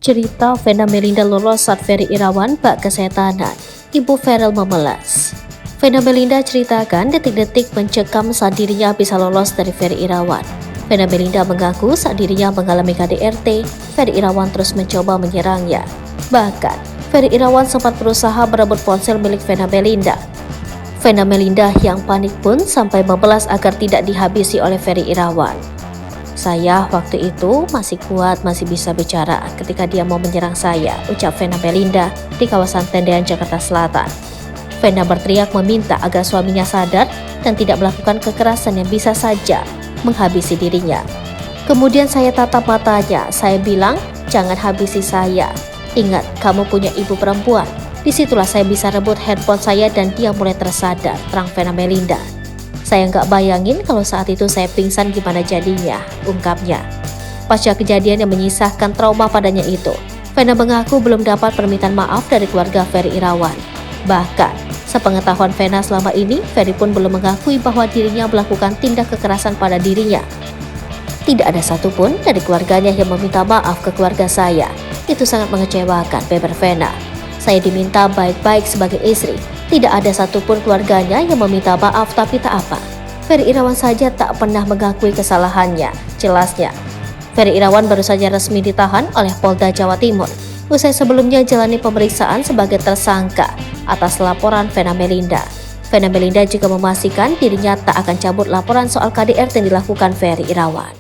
Cerita Vena Melinda lolos saat Ferry Irawan bak kesetanan, Ibu Ferel memelas. Vena Melinda ceritakan detik-detik mencekam saat dirinya bisa lolos dari Ferry Irawan. Vena Melinda mengaku saat dirinya mengalami KDRT, Ferry Irawan terus mencoba menyerangnya. Bahkan, Ferry Irawan sempat berusaha merebut ponsel milik Vena Melinda. Vena Melinda yang panik pun sampai membelas agar tidak dihabisi oleh Ferry Irawan. "Saya waktu itu masih kuat, masih bisa bicara ketika dia mau menyerang saya," ucap Vena Melinda di kawasan Tendean, Jakarta Selatan. Vena berteriak meminta agar suaminya sadar dan tidak melakukan kekerasan yang bisa saja menghabisi dirinya. "Kemudian saya tatap matanya, saya bilang, 'Jangan habisi saya. Ingat, kamu punya ibu perempuan.' Disitulah saya bisa rebut handphone saya dan dia mulai tersadar," terang Vena Melinda. "Saya nggak bayangin kalau saat itu saya pingsan gimana jadinya," ungkapnya. Pasca kejadian yang menyisahkan trauma padanya itu, Vena mengaku belum dapat permintaan maaf dari keluarga Ferry Irawan. Bahkan, sepengetahuan Vena selama ini, Ferry pun belum mengakui bahwa dirinya melakukan tindak kekerasan pada dirinya. "Tidak ada satupun dari keluarganya yang meminta maaf ke keluarga saya. Itu sangat mengecewakan," beber Vena. "Saya diminta baik-baik sebagai istri. Tidak ada satupun keluarganya yang meminta maaf, tapi tak apa. Ferry Irawan saja tak pernah mengakui kesalahannya," jelasnya. Ferry Irawan baru saja resmi ditahan oleh Polda Jawa Timur usai sebelumnya jalani pemeriksaan sebagai tersangka atas laporan Vena Melinda. Vena Melinda juga memastikan dirinya tak akan cabut laporan soal KDRT yang dilakukan Ferry Irawan.